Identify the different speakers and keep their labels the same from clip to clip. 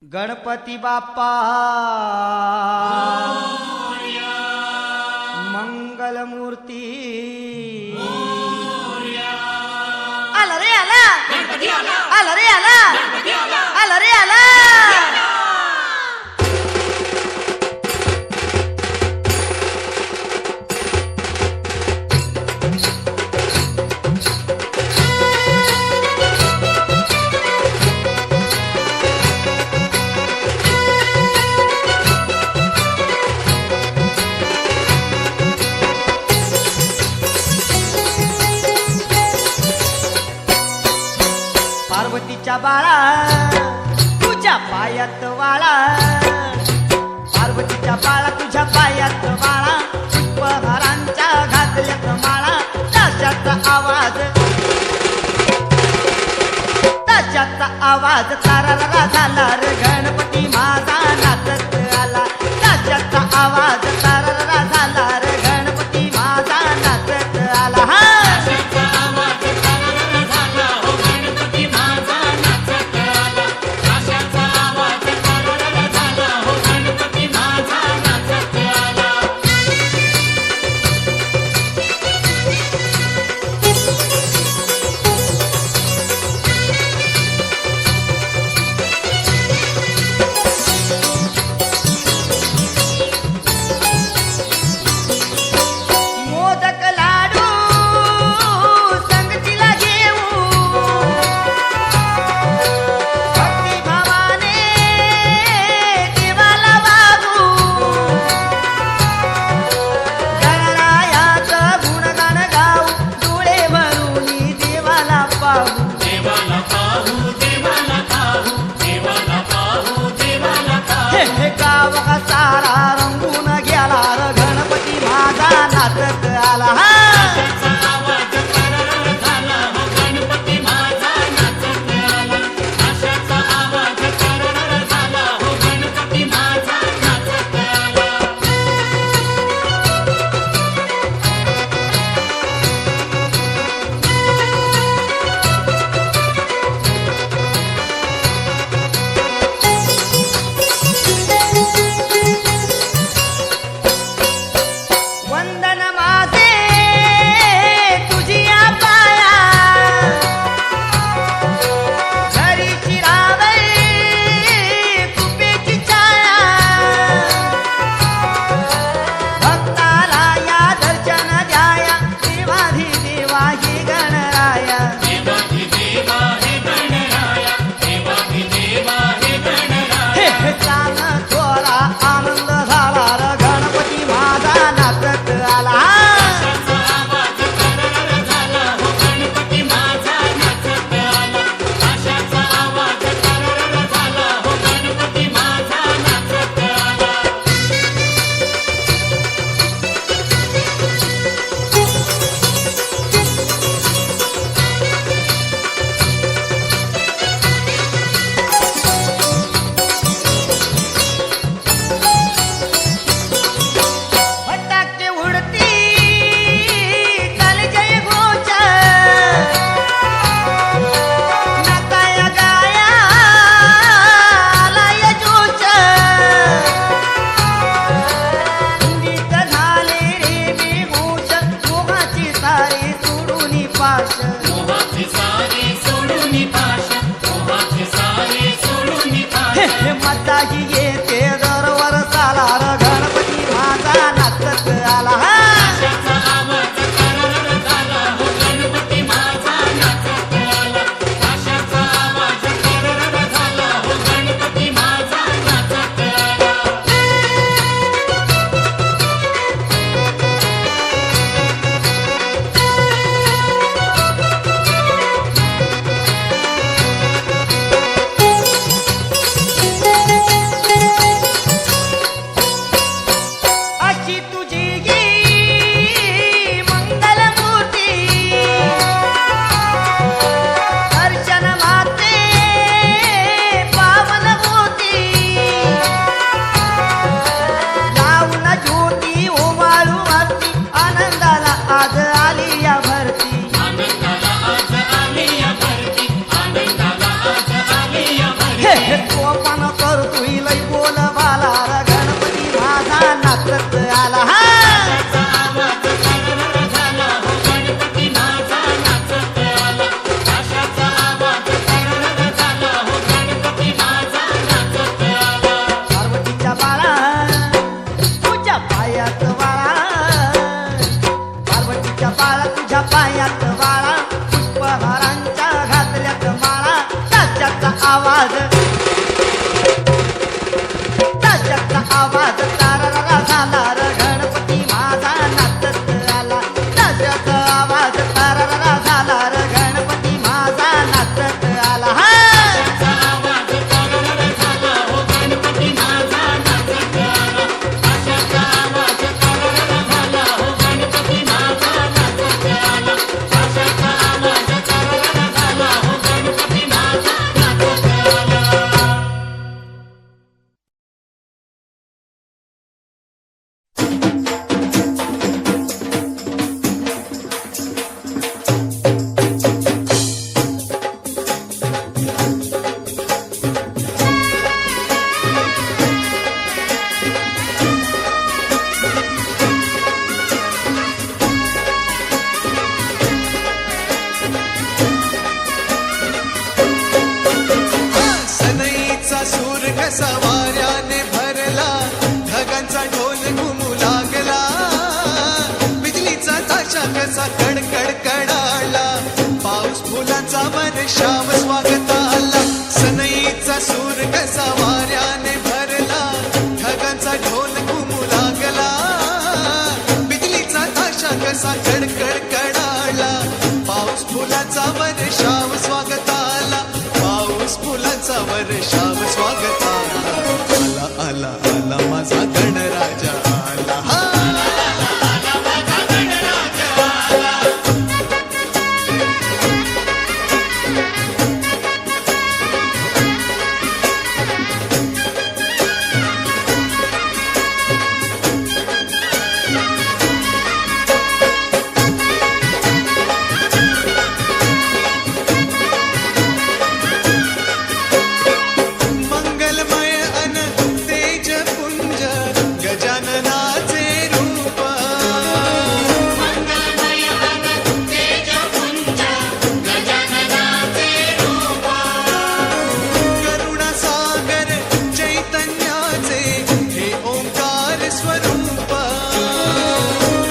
Speaker 1: गणपती बाप्पा मंगलमूर्ती आला रे आला, आला रे आला, आला रे आला. पार्वतीच्या बाळा तुझ्या पायात वाळा, पार्वतीच्या बाळा तुझ्या पायात वाळा, पुष्पहारांच्या घातल्यात माळा, ताशाचा आवाज तारारा झाला रे गणपती माझा नाचत आला, ताशाचा आवाज तारारा झाला रे गणपती माझा नाचत आला. हा देवाचाही येते दर वर्षाला र गणपती माझा नाचत आला
Speaker 2: आशाचा आवाज तरळर झाला हो गणपती माझा नाचत आला आशाचा आवाज तरळर झाला हो गणपती माझा नाचत आला
Speaker 1: अशी तुझी मंगलमूर्ती दर्शन माते पावनमूर्ती लावून ज्योती उमाळू आरती आनंदाला आज आली या भरती
Speaker 2: आनंदाला आज आली या भरती आनंदाला आज आली या
Speaker 1: हे
Speaker 2: भरती
Speaker 1: हे तोपण करतोय लय बोल बाला र गणपती माझा नाचत आला हा
Speaker 2: आशाचा आवाज तरळर झाला हो गणपती माझा नाचत आला आशाचा आवाज तरळर झाला हो गणपती माझा नाचत आला
Speaker 1: पार्वतीच्या बाळा तुझ्या पायात वाळा पार्वतीच्या बाळा तुझ्या पायात वाळा पुष्पहारांच्या घातल्यात माळा त्याच्याचा आवाज तारारा झाला र गणपती माझा नाचत आला त्याच्याचा आवाज तारारा झाला र गणपती माझा नाचत आला हा
Speaker 2: आशाचा आवाज तरळर झाला हो गणपती माझा नाचत आला आशाचा आवाज तरळर झाला हो गणपती माझा नाचत आला आशाचा आवाज तरळर झाला हो गणपती माझा नाचत आला
Speaker 3: सनईचा सूर कसा वाऱ्याने भरला ढगांचा ढोल घुमू लागला बिजलीचा ताशा कसा कडकड कडाला पाऊस फुलांचा वर्षाव स्वागत आला सनईचा सूर कसा वाऱ्याने भरला ढगांचा ढोल घुमू लागला बिजलीचा ताशा कसा कडकड कडाला पाऊस फुलांचा वर्षाव स्वागत आला पाऊस फुलांचा वर्षाव स्वागत आला आला आला आला माझा गणराजा आला हा मंगलमय अन तेजपुंज गजाननाचे रूप
Speaker 2: मंगलमय अन तेजपुंज गजाननाचे रूप
Speaker 3: करुणासागर चैतन्याचे हे ओंकार स्वरूप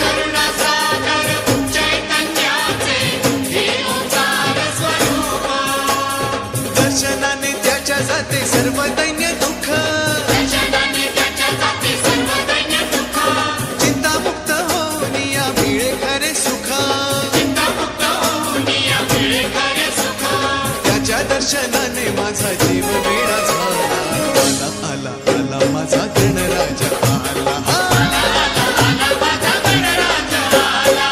Speaker 2: करुणासागर चैतन्याचे हे ओंकार स्वरूप
Speaker 3: दर्शनाने त्याच्या जाते सर्व दैन्य दुःख
Speaker 2: दर्शनाने त्याच्या जाते सर्व दैन्य दुःख
Speaker 3: चिंतामुक्त होऊन या मिळे खरे सुख
Speaker 2: चिंतामुक्त होऊन या मिळे खरे सुख
Speaker 3: त्याच्या दर्शनाने माझा जीव वेडा झाला आला आला आला माझा गणराजा आला हा
Speaker 2: आला माझा गणराजा आला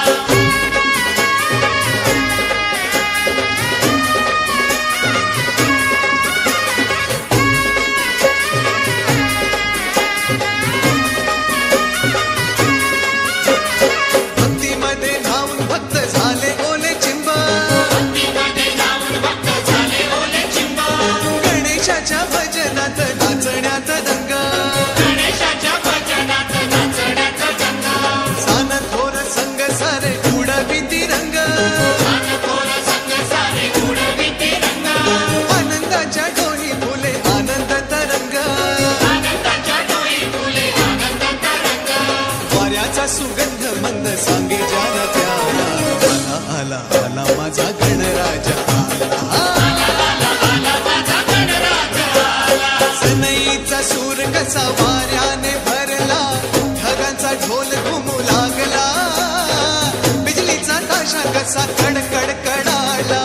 Speaker 3: भक्तीमध्ये धावून भक्त झाले ओले चिंब
Speaker 2: भक्तीमध्ये जाऊन भक्त झाले ओले चिंब
Speaker 3: कसा कडकड कडाला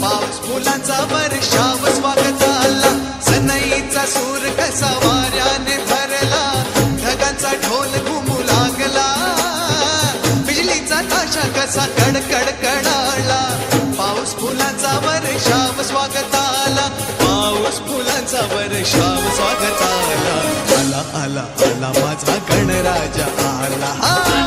Speaker 3: पाऊस फुलांचा वर्षाव स्वागताला सनईचा सूर कसा वाऱ्याने भरला ढगांचा ढोल घुमू लागला बिजलीचा ताशा कसा कडकड कडाला पाऊस फुलांचा वर्षाव स्वागताला पाऊस फुलांचा वर्षाव स्वागताला आला आला आला माझा गणराजा आला हा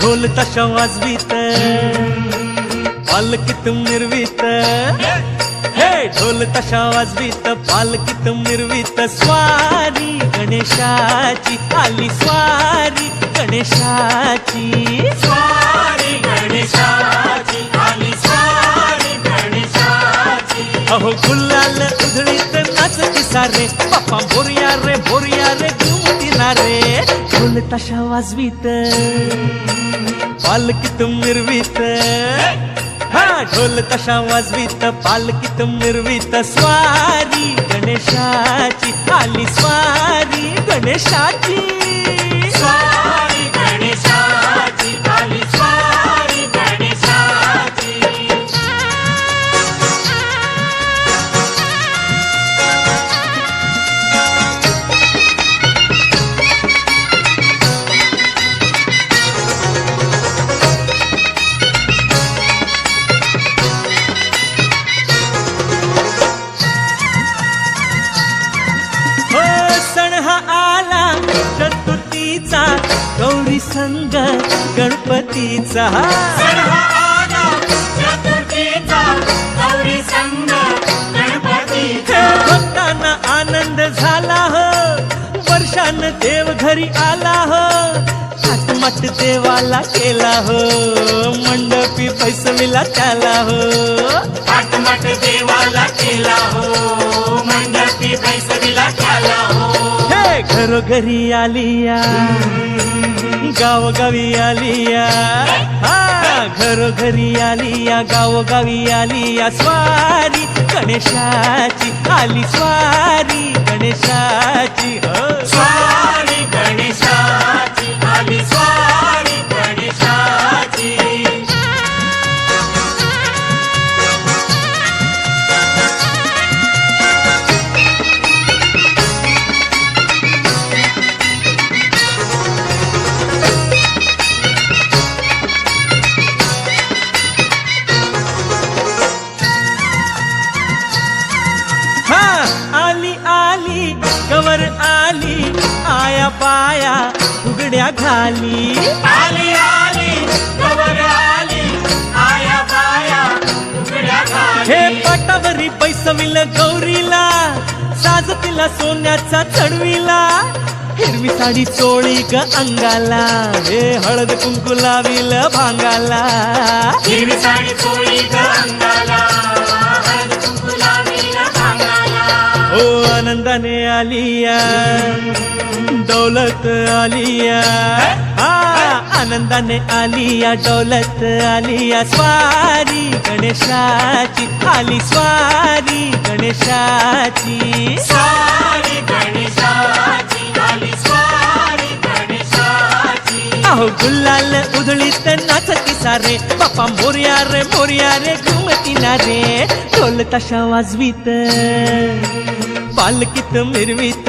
Speaker 4: ढोल ताशा वाजवीत पालखीत मिरवीत हे ढोल ताशा वाजवीत पालखीत मिरवीत स्वारी गणेशाची आली स्वारी गणेशाची
Speaker 2: स्वारी गणेशाची आली स्वारी गणेशाची
Speaker 4: अहो गुलाल उधळीत नाचती सारे बाप्पा भोरिया रे घुमतीना रे ढोल ताशा वाजवीत पालखीत मिरवीत हा ढोल ताशा वाजवीत पालखीत मिरवीत स्वारी गणेशाची आली स्वारी गणेशाची
Speaker 2: स्वारी गणेशाची आली स्वारी गणेशाची
Speaker 4: हो सण हा आला चतुर्थीचा गौरी संग गणपतीचा
Speaker 2: सण हा आला चतुर्थीचा गौरी संग गणपतीचा
Speaker 4: हे भक्तांना आनंद झाला हो वर्षान देव घरी आला हो थाटमाट देवाला केला हो मंडपी पैसविला त्याला हो
Speaker 2: आटमट देवाला केला हो मंडपी पैसविला केला हो
Speaker 4: हे घरोघरी आलिया गावोगावी आलिया हा घरोघरी आलिया गावोगावी आलिया स्वारी गणेशाची आली स्वारी गणेशाची हो
Speaker 2: स्वारी गणेशाची आली स्वारी गणेशाची
Speaker 4: हा आली आली कवर आली आया पाया उघड्या घाली
Speaker 2: आली आली कवर आली आया बाया उघड्या
Speaker 4: हे
Speaker 2: घाली
Speaker 4: पाटावरी पैसविल गौरीला साज तिला सोन्याचा चढविला हिरवी साडी चोळी ग अंगाला हे हळद कुंकू लाविल भांगाला
Speaker 2: हिरवी साडी चोळी ग अंगाला हळद कुंकू लावील भांगाला
Speaker 4: ओ आनंदाने आलिया दौलत आलिया हा आनंदाने आलिया दौलत आलिया स्वारी गणेशाची आली स्वारी गणेशाची
Speaker 2: स्वारी गणेशाची आली स्वारी गणेशाची
Speaker 4: अहो गुलाल उधळीत नाचती सारे बाप्पा मोर्या रे घुमतीना रे ढोल ताशा वाजवीत पालखीत मिरवीत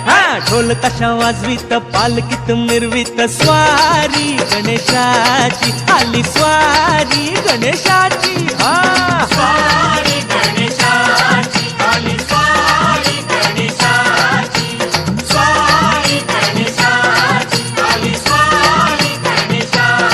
Speaker 4: हा ढोल ताशा वाजवीत पालखीत मिरवीत स्वारी गणेशाची आली स्वारी गणेशाची हा
Speaker 2: स्वारी गणेशाची आली स्वारी गणेशाची स्वारी गणेशाची आली स्वारी गणेशाची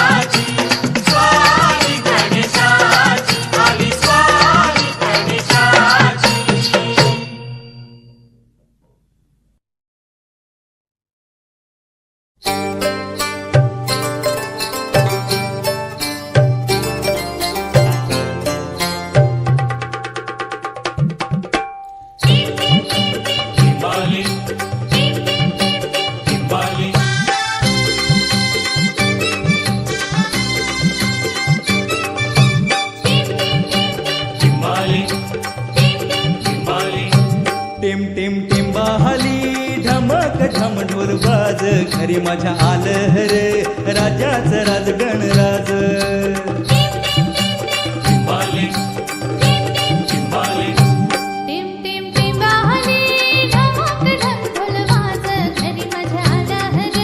Speaker 4: ढम ढोल वाज घरी माझ्या आलं रे राजाचं राज गणराज
Speaker 2: चिंबाले चिंबाले
Speaker 5: टिम टिम टिंबाले ढमक ढम ढोल वाज घरी माझ्या आला हर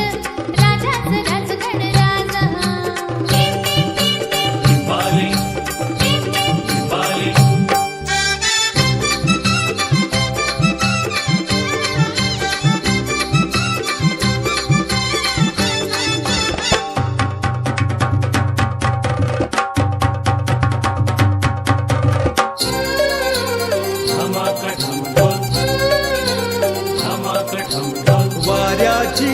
Speaker 5: राजाचं राज गणराज टिम टिम टिम टिम
Speaker 2: चिंबाले चिंबाले
Speaker 4: वाऱ्याची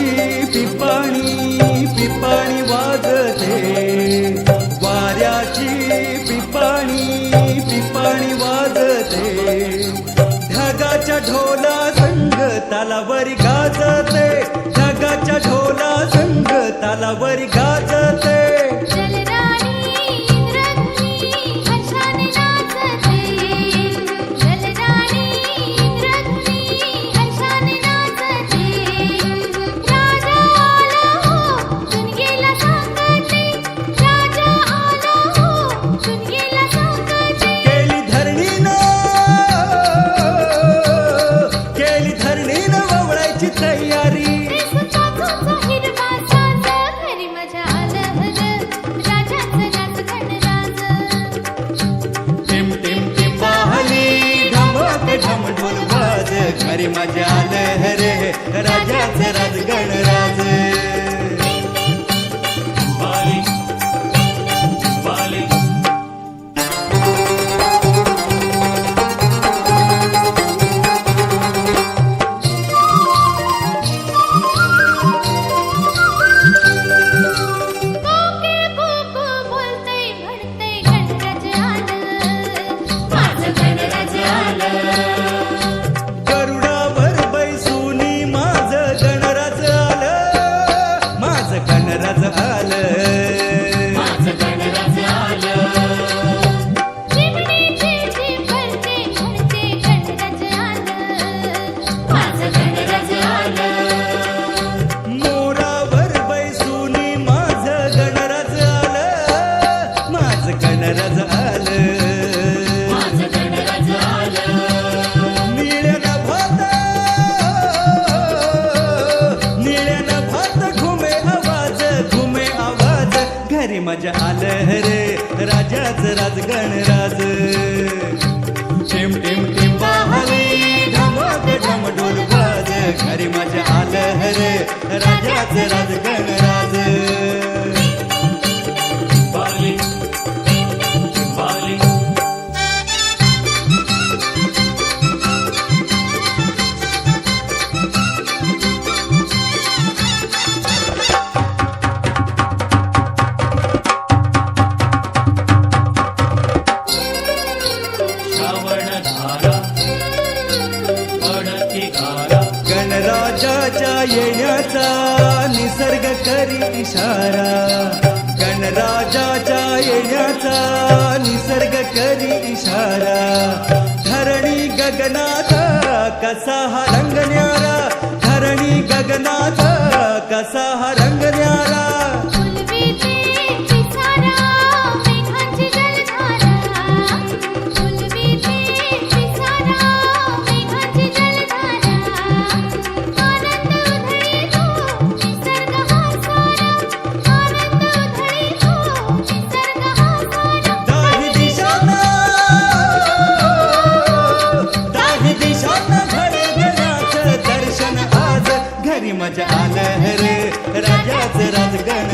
Speaker 4: पिपाणी पिपाणी वाजते वाऱ्याची पिपाणी पिपाणी वाजते ढगाच्या ढोला संग तालावरी गाजते ढगाच्या ढोला संग तालावरी गाजते
Speaker 5: जलराणी इंद्रधुनी हर्षाने नाचते जलराणी इंद्रधुनी हर्षाने नाचते राजा आला हो दुनियेला सांगते राजा आला हो दुनियेला सांगते
Speaker 4: केली धरणीनं ववळायची तयारी
Speaker 5: सुताचा हिरवा साज घरी माझ्या आलं हर राजाचं राज गणराज
Speaker 4: टिम टिम टिंबाली ढमक ढम ढोल वाज घरी माझ्या आलं रे राजाचं राज गणराज
Speaker 2: चिंबाले चिंबाले
Speaker 5: कोकिळ कुकू बोलते म्हणते गणराज आलं माझं गणराज आलं
Speaker 4: गरुडावर बैसूनी माझं गणराज आलं माझं गणराज आलं
Speaker 2: माझं गणराज आलं
Speaker 5: चिमणीची जीभ भरते म्हणते गणराज आलं माझं गणराज आलं
Speaker 4: मोरावर बैसूनी माझं गणराज आलं माझं गणराज आलं
Speaker 2: माझं गणराज आलं
Speaker 4: निळ्या नभात घुमे आवाज घरी मजा आलं रे राजाचं राज गणराज टिम टिम टिंबाली ढमक ढम ढोल वाज घरी मजा आलं रे राजाचं राज गणराज
Speaker 2: चिंबाले चिंबाले श्रावण धारा पडती गारा
Speaker 4: गणराजाच्या येण्याचा निसर्ग करी इशारा गणराजाच्या येण्याचा निसर्ग करी इशारा धरणी गगनात कसा हा रंग न्यारा धरणी गगनात कसा हा रंग न्यारा
Speaker 5: फुलवीचे पिसारा मेघांची जलधारा फुलवीचे पिसारा मेघांची जलधारा आनंद उधळीतो निसर्ग हा सारा आनंद उधळीतो निसर्ग हा सारा
Speaker 4: दाही दिशांना घडे गणाचं दर्शन आज घरी मजा आलं रे राजाचं राज गण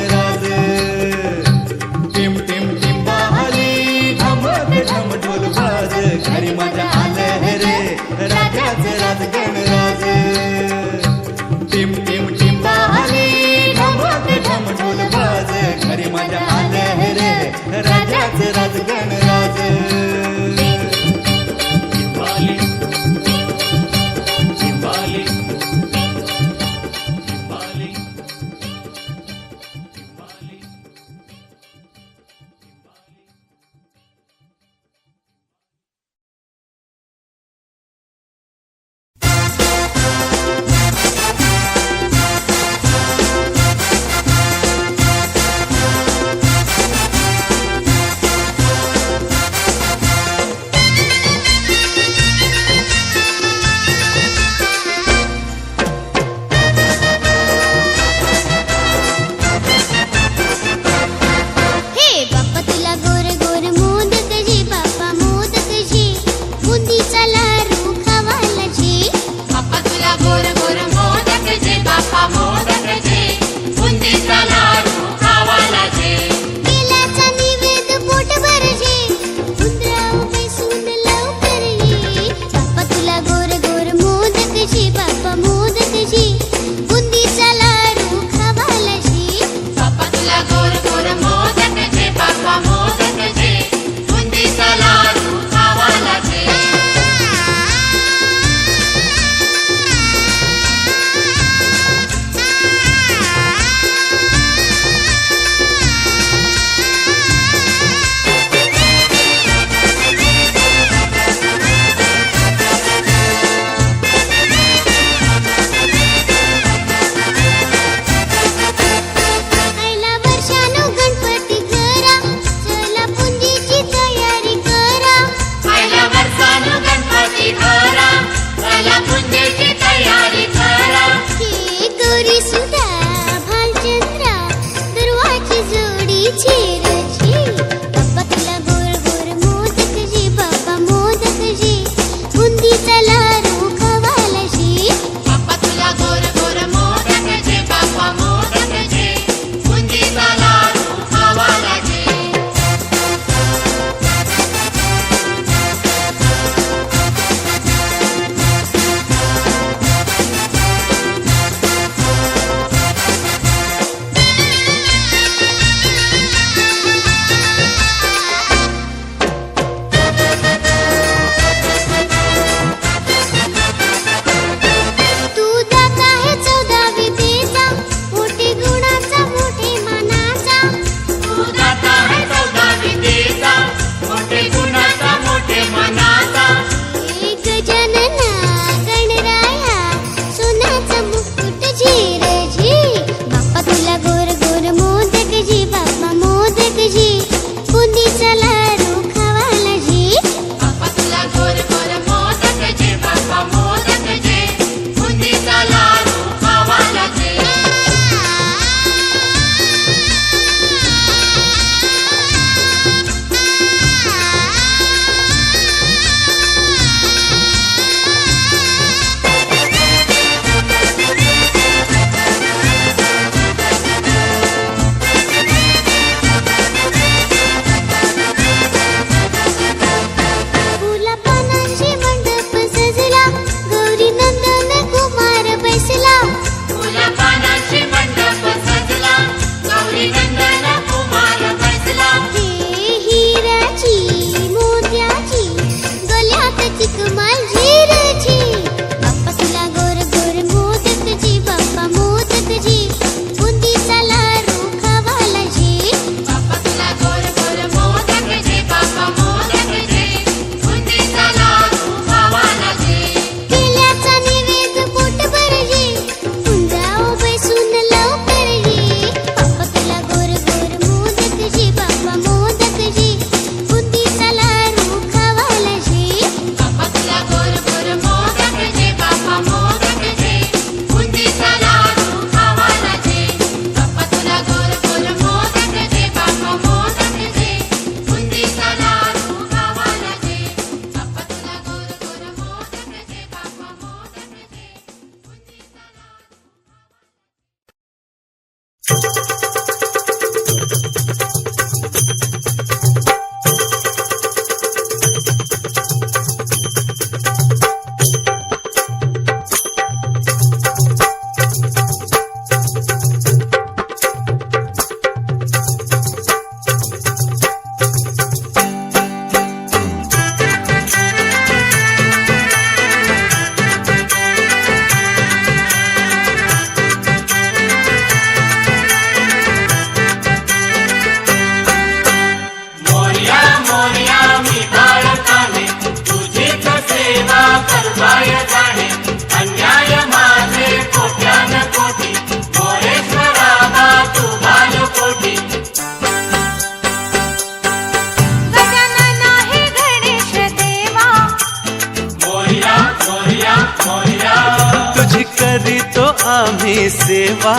Speaker 3: आम्ही सेवा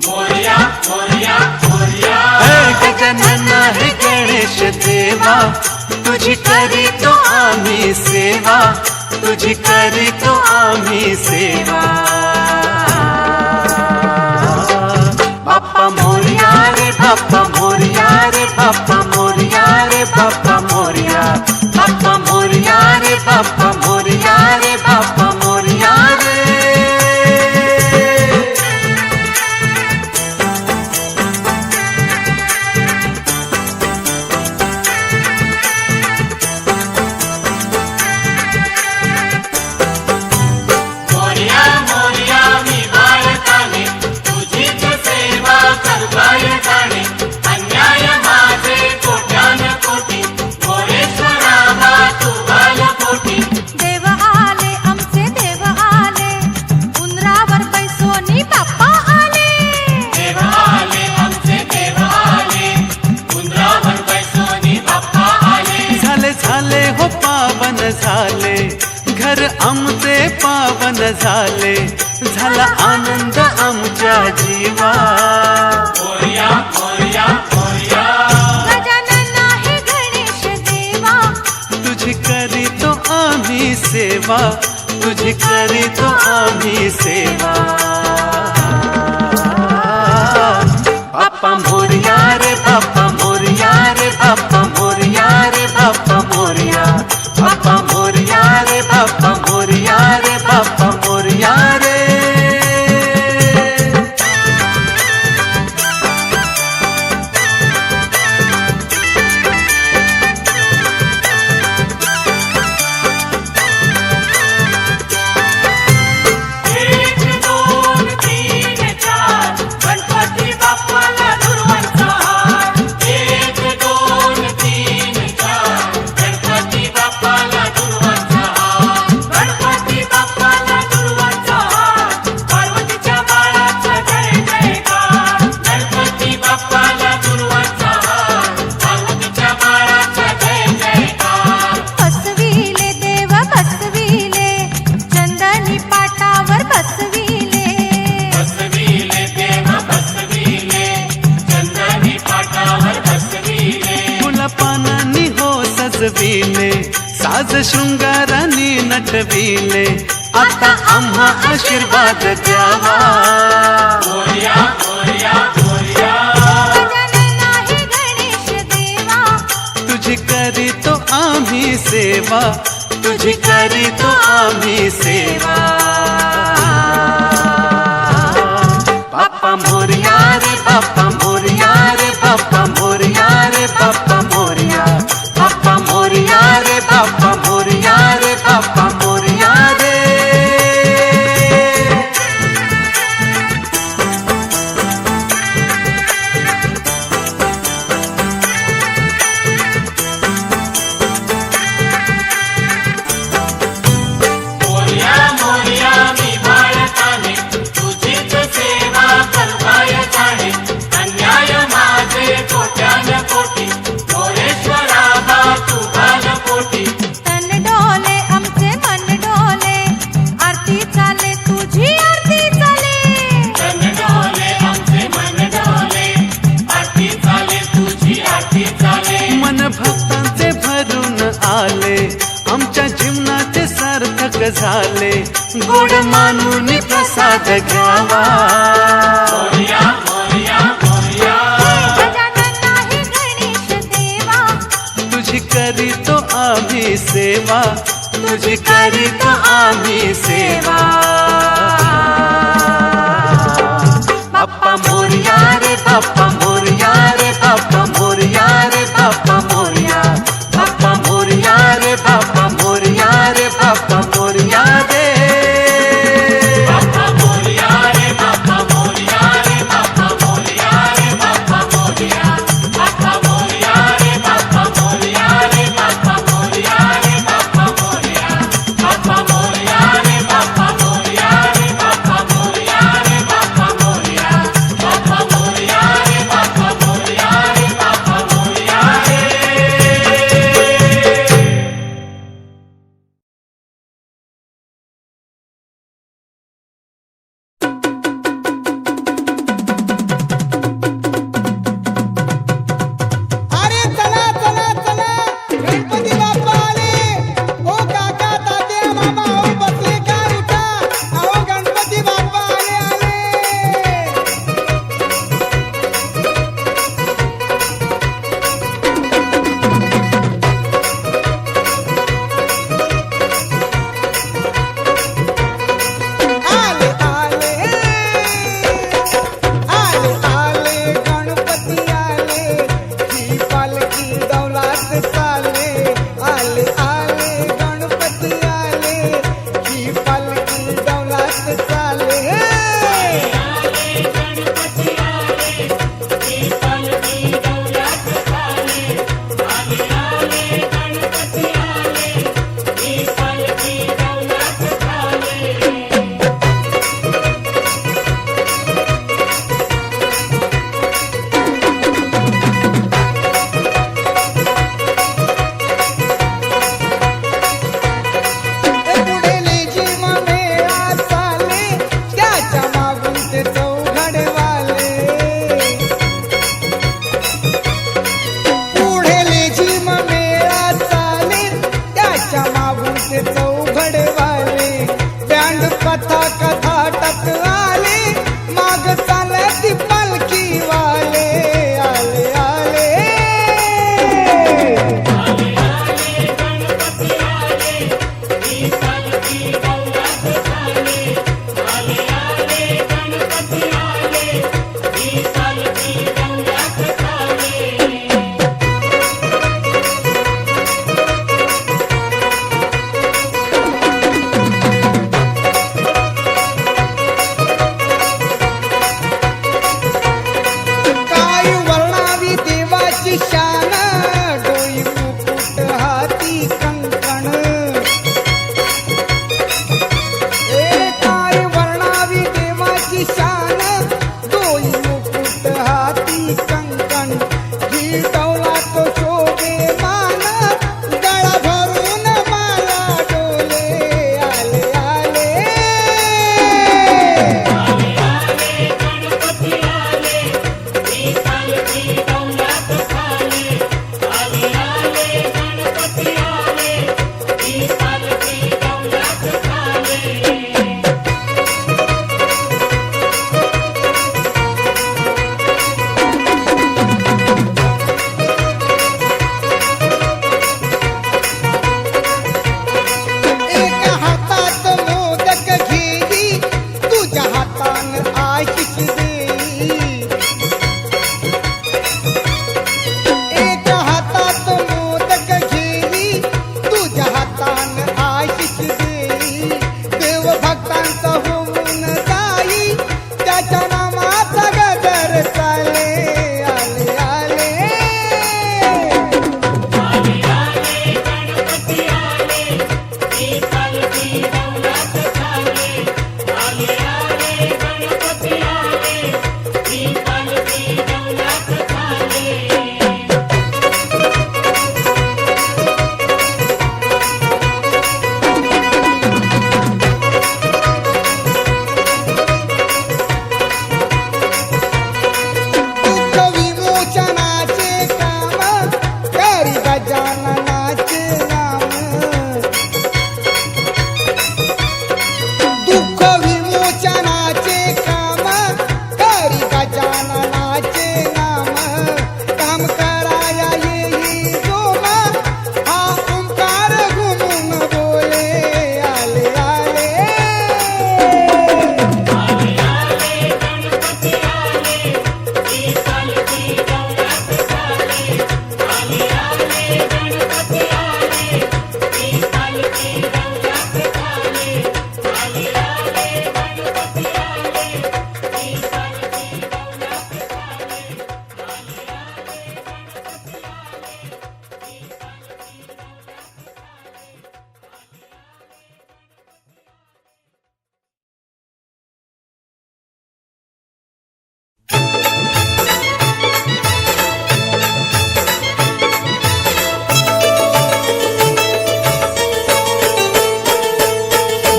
Speaker 2: मोरया मोरया मोरया
Speaker 3: गजानन हे गणेश देवा तुझी करीतो आम्ही सेवा तुझी करीतो आम्ही सेवा बाप्पा मोरया रे बाप्पा मोरया रे बाप्पा मोरया रे बाप्पा मोरया बाप्पा मोरया रे बाप्पा मोरया रे बाप्पा मोरया रे
Speaker 2: मोरया मोरया मी बाळकाने तुझीच सेवा करवाय जाणे अन्याय माझे कोट्यान कोटी मोरेश्वरा बा तू बालकोटी
Speaker 5: देव आले आमचे देव आले उंदरावर बैसोनी बाप्पा आले
Speaker 2: देव आले आमचे देव आले उंदरावर बैसोनी बाप्पा आले
Speaker 3: झाले झाले हो पावन झाले घर आमचे पावन झाले झाला आनंद आमच्या जीवा
Speaker 2: मोरया मोरया मोरया
Speaker 5: गजानन आहे गणेश देवा
Speaker 3: तुझी करीतो आम्ही सेवा तुझी करीतो आम्ही सेवा बाप्पा मोरया रे बाप्पा मोरया रे बाप्पा मोरया रे बाप्पा मोरया बाप्पा मोरया रे बाप्पा मोरया रे बाप्पा मोरया रे
Speaker 2: एक दोन तीन चार गणपती बाप्पाला दुर्वांचा हार एक दोन तीन चार गणपती बाप्पाला दुर्वांचा हार गणपती बाप्पाला दुर्वांचा हार पार्वतीच्या बाळाचा जय जयकार गणपती बाप्पाला दुर्वांचा हार पार्वतीच्या बाळाचा जय जयकार
Speaker 5: बसविले देव बसविले चंदनी पाटावर बसविले
Speaker 2: बसविले देव बसविले चंदनी पाटावर बसविले
Speaker 3: फुलपानांनी हो सजविले साज शृंगारांनी नटविले आता आम्हा आशीर्वाद द्यावा
Speaker 2: मोरया मोरया मोरया
Speaker 5: गजानन आहे गणेश देवा
Speaker 3: तुझी करीतो आम्ही सेवा तुझी करीतो आम्ही सेवा बाप्पा मोरया रे बाप्पा मोरया रे बाप्पा मोरया रे बाप्पा मोरया बाप्पा मोरया रे बाप्पा मोरया रे बाप्पा मोरया रे
Speaker 2: मोरया मोरया मी बाळकाने तुझीच सेवा करवाय जाणे अन्याय माझे कोट्यान कोटी मोरेश्वरा बा तू बालकोटी
Speaker 5: तन डोले आमचे मन डोले आरती चाले तुझी आरती चाले
Speaker 2: तन डोले आमचे मन डोले आरती चाले तुझी आरती चाले
Speaker 3: मन भक्तांचे भरून आले आमच्या जीवनाचे सार्थक झाले गोड मानून प्रसाद घ्यावा
Speaker 2: मोरया मोरया मोरया
Speaker 5: गजानन आहे गणेश देवा
Speaker 3: तुझी करीतो आम्ही सेवा तुझी करीतो आम्ही सेवा बाप्पा मोरया रे बाप्पा मोरया रे बाप्पा मोरया रे बाप्पा मोरया बाप्पा मोरया रे बाप्पा मोरया रे बाप्पा मोरया रे
Speaker 2: बाप्पा मोरया रे बाप्पा मोरया रे बाप्पा मोरया रे बाप्पा मोरया बाप्पा मोरया रे बाप्पा मोरया रे बाप्पा मोरया रे बाप्पा मोरया बाप्पा मोरया रे बाप्पा मोरया रे बाप्पा मोरया रे बाप्पा मोरया बाप्पा मोरया रे बाप्पा मोरया रे बाप्पा मोरया रे
Speaker 6: दौलात चाले आले आले गणपती आले ही पालखी दौलात चाले कथा कथा टक आले माग चाले ती पालखी वाले आले आले काय वर्णावी देवाची शान डोई मुकुट हाती कंकण काय वर्णावी देवाची शान डोई मुकुट हाती कंकण ही दौलात शोभे मान गळा भरून माला डोले आले आले एक हातात मोदक घेई तुझ्या हातान आशिष देई एक हातात मोदक घेई तुझ्या हातान आशिष देई देव भक्तांचा होऊन जाई त्याच्या नामाचा गजर चाले आले आले दुःख विमोचनाचे काम करी गजाननाचे नाम दुःख विमोचनाचे काम करी गजाननाचे नाम काम कराया येई जोमा हा ओंकार घुमून बोले आले आले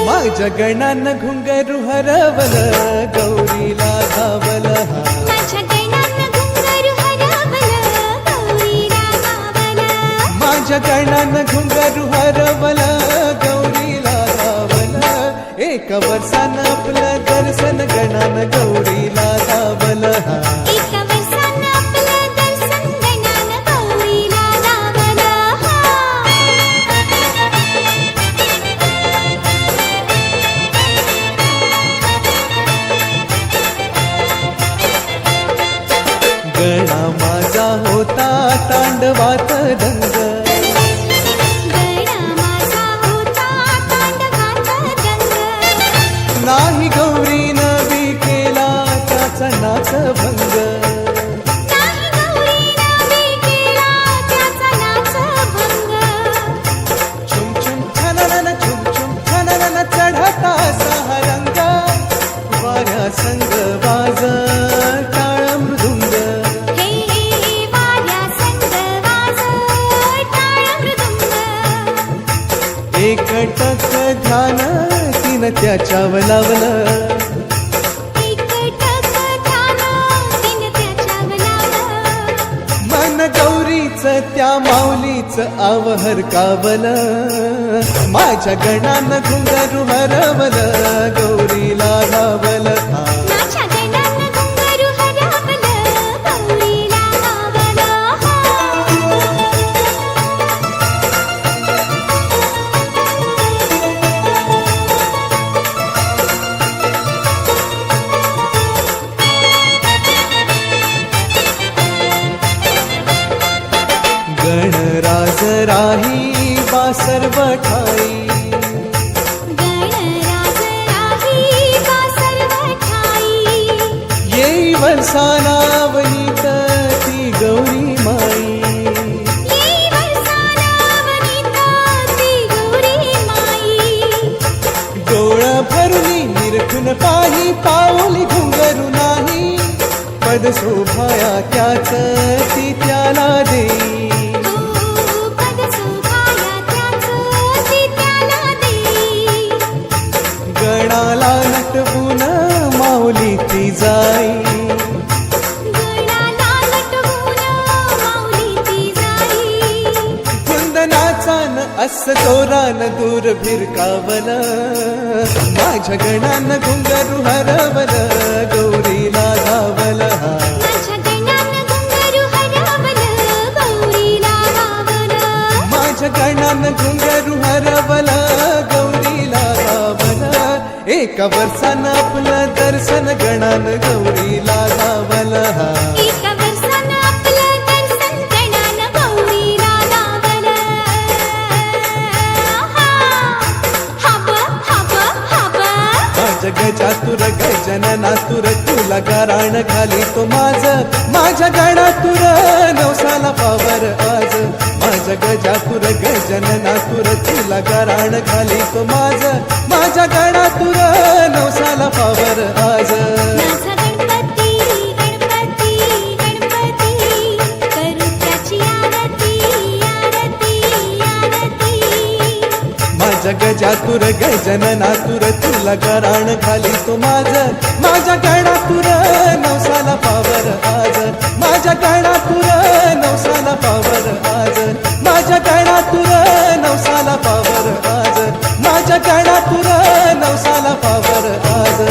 Speaker 6: माझ्या गणानं घुंगरू हरवल गौरीला धावल
Speaker 5: माझ्या गणानं घुंगरू हरवलं गौरीला गावलं
Speaker 6: माझ्या गणानं घुंगरू हरवल गौरीला धावल एक वर्षानं आपलं दर्शन गणानं गौरीला धावल
Speaker 5: एका वर्षानं आपलं दर्शन गणानं गौरीला लावलं
Speaker 6: गणा माझा होता तांडवात दंग
Speaker 5: गणा माझा होता तांडवाचा रंग
Speaker 6: नाही गौरीनं बी केला त्याचा नाच भंग
Speaker 5: नाही गौरीनं बी केला त्याचा नाच भंग
Speaker 6: छुम छुम छननन छुम छुम छननन चढता सहा रंग वाऱ्या संग वाज टाळ मृदुंग
Speaker 5: हे वाऱ्या संग वाज टाळ मृदुंग
Speaker 6: एकटक ध्यान तिन त्याच्यावर लावलं
Speaker 5: एकटक ध्यान तिन त्याच्यावर लावलं
Speaker 6: मन गौरीच त्या माऊलीच आवहर कावलं माझ्या गणानं घुंगरू हरवलं गौरीला लावलं
Speaker 5: माझ्या गणानं घुंगरू हरवलं गौरीला लावलं
Speaker 6: गणराज राही बा सर्व ठाई
Speaker 5: गणराज राही बा सर्व ठाई
Speaker 6: येई वर्षानावनीत ती गौरी माई
Speaker 5: येई वर्षानावनीत ती गौरी माई
Speaker 6: डोळ भरुनी निरखून पाही पाऊली घुंगरू नाही पद शोभाया त्याच ती त्याला देई
Speaker 5: पद शोभाया त्याच ती त्याला देई
Speaker 6: गणाला नटवून माऊली ती जाई
Speaker 5: गणाला नटवून माऊली ती जाई
Speaker 6: कुंदनाचान अस जोरान दूर भिरकावलं माझ्या गणानं घुंगरू हरवलं गौरीला लावलं
Speaker 5: माझ्या गणानं घुंगरू हरवलं गौरीला लावलं
Speaker 6: माझ्या गणानं घुंगरू हरवलं गौरीला लावलं एका वर्षानं आपलं दर्शन गणानं गौरीला लावलं
Speaker 5: एका वर्षानं आपलं दर्शन गणानं गौरीला लावलं हब हब हब
Speaker 6: माझ्या गजातुर गजननातुर तुला गाराण खाली तो माझ्या गणातुर नवसाला पावर आज माझ्या गजातुर गजननातुर तुला गाराण खाली तो माझ्या गणातुर नवसाला पावर आज
Speaker 5: माझा गणपती गणपती गणपती करू त्याची आरती आरती आरती
Speaker 6: माझ्या गजातुर गजननातुर तुला गाराण खाली तो माझ्या गणातुर नवसाला पावर आज माझ्या गणातुर नवसाला पावर आज माझ्या गणातुर नवसाला पावर आज माझ्या गणातुर नवसाला पावर आज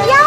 Speaker 5: या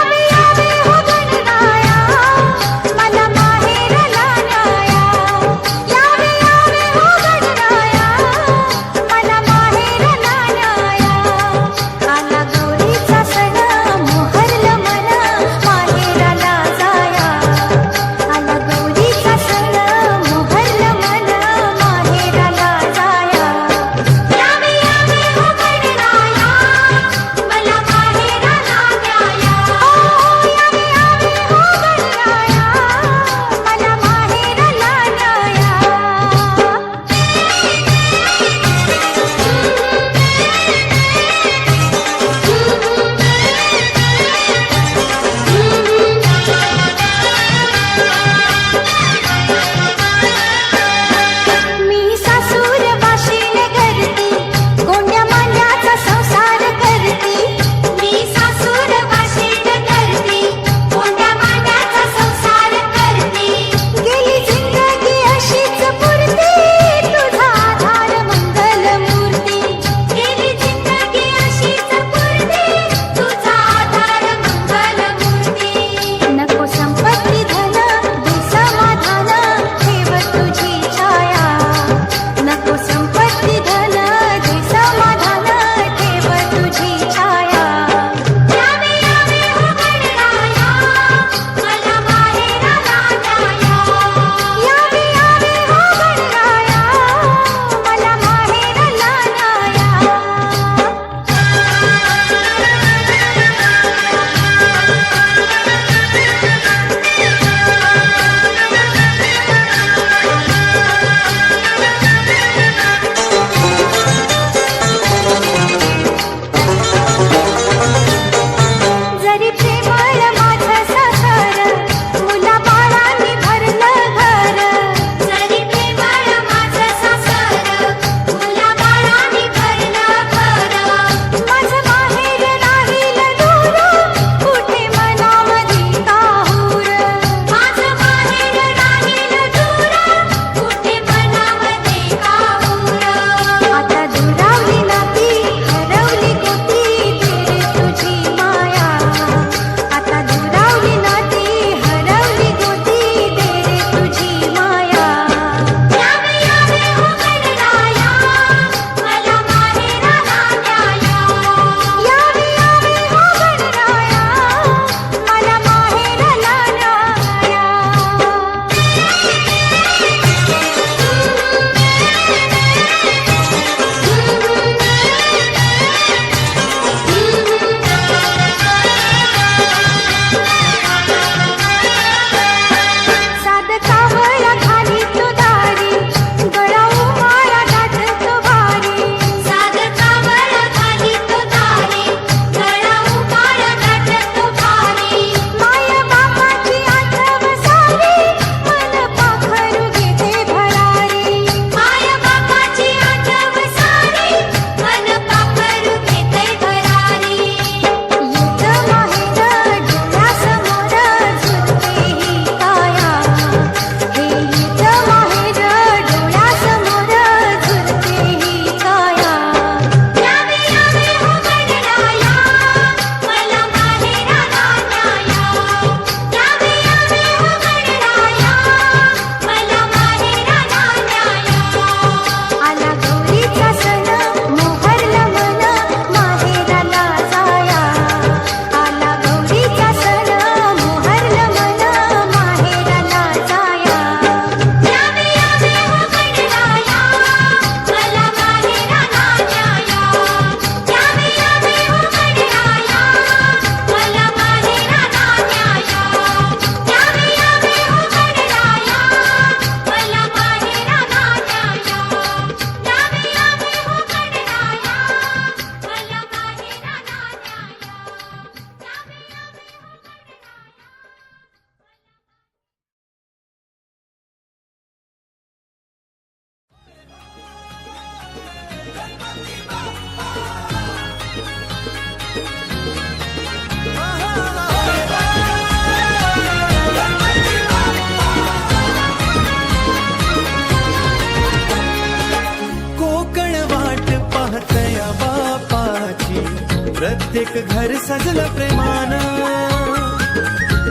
Speaker 4: प्रत्येक घर सजलं प्रेमानं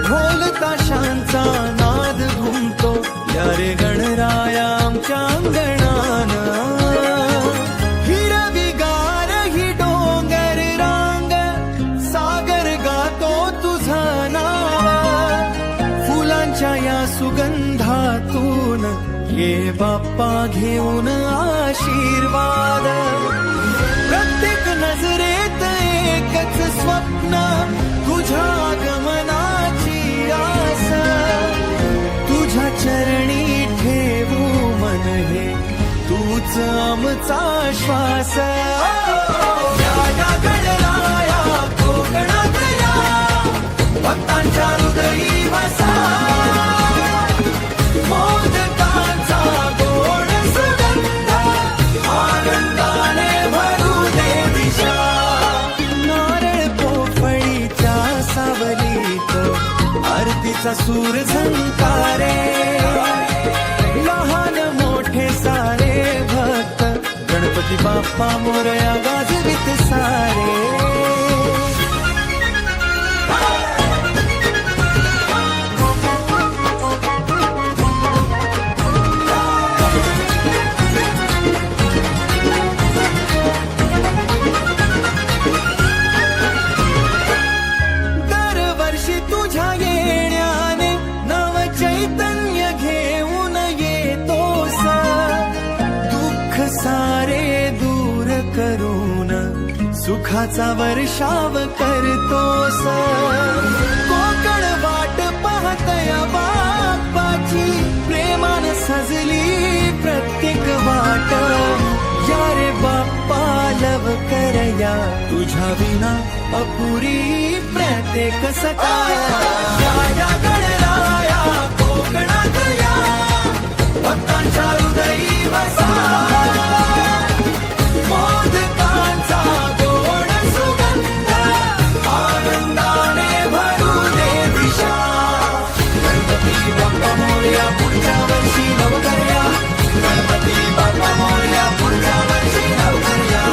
Speaker 4: ढोल ताशांचा नाद घुमतो या रे गणराया आमच्या अंगणानं हिरवीगार ही डोंगर रांग सागर गातो तुझं नाव फुलांच्या या सुगंधातून ये बाप्पा घेऊन आशीर्वाद प्रत्येक नजरेत एकच स्वप्न तुझ्या आगमनाची आस तुझ्या चरणी ठेवू मन हे तूच आमचा श्वास या गणराया कोकणात या भक्तांच्या हृदयी वसा मोदकांचा गोड सुगंध आनंदाने भरू दे दिशा नारळ पोफळीच्या सावलीत आरतीचा सूर झंकारे लहान मोठे सारे भक्त गणपती बाप्पा मोरया गाजवित सारे दरवर्षी तुझ्या येण्याने नव चैतन्य घेऊन येतोस दुःख सारे दूर करून सुखाचा वर्षाव करतोस कोकण वाट पाहतया बाप्पाची प्रेमान सजली प्रत्येक वाट या रे बाप्पा लव करया तुझ्या विना अपुरी प्रत्येक सकाळ या गणराया कोकणात या भक्तांच्या हृदयी वसा मोदकांचा गोड सुगंध आनंदाने भरू दे दिशा गणपती बाप्पा मोरया पुढच्या वर्षी नवकर्या गणपती बाप्पा मोरया पुढच्या वर्षी नवकर्या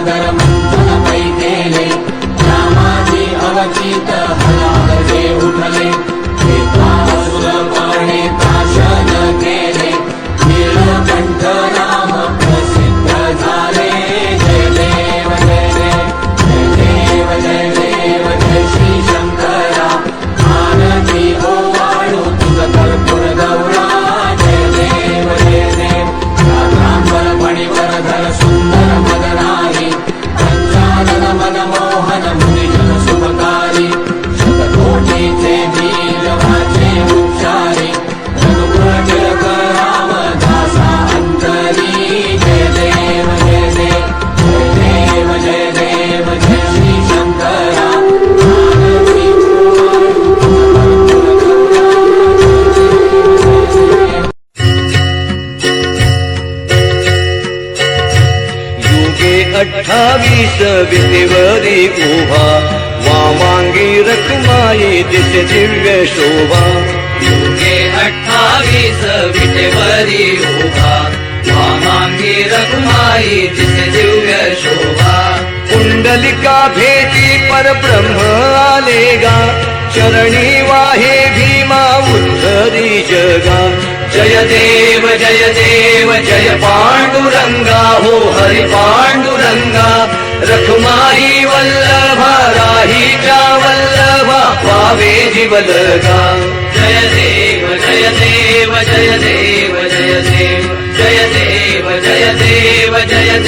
Speaker 2: सुंदर मंथन पै केले रामाची अवचित हलाहले उठले सुरपाणे प्राशन केले नीलकंठ नाम प्रसिद्ध झाले जय देव जय देव जय देव जय देव जय श्री शंकरा आनंदी ओवाळू तुझ कर्पूर गौरा जय देव रातांबर मणिवर धर सुंदर मदनारी पंचानन मनमोहन मुनिजन शुभकारी शतकोटीचे बीज वाचे उच्चारी रघुकुल तिलक राम दासा अंतरी जय देव जय देव जय देव जय देव जय श्री शंकरा आनंदी
Speaker 7: युगे 28 विटेवरी उभा वामांगी रखमाई दिसे दिव्य शोभा
Speaker 8: युगे 28 विटेवरी उभा वामांगी रखुमाई दिसे दिव्य शोभा
Speaker 7: कुंडलिका भेटी परब्रह्म आलेगा चरणी वाहे भीमा उद्धरी जगा
Speaker 8: जय देव जय पांडुरंगा हो हरि पांडुरंगा रखुमाई वल्लभा राहीच्या वल्लभा पावे जीवलगा जय देव जय देव जय देव जय देव जय देव जय देव जय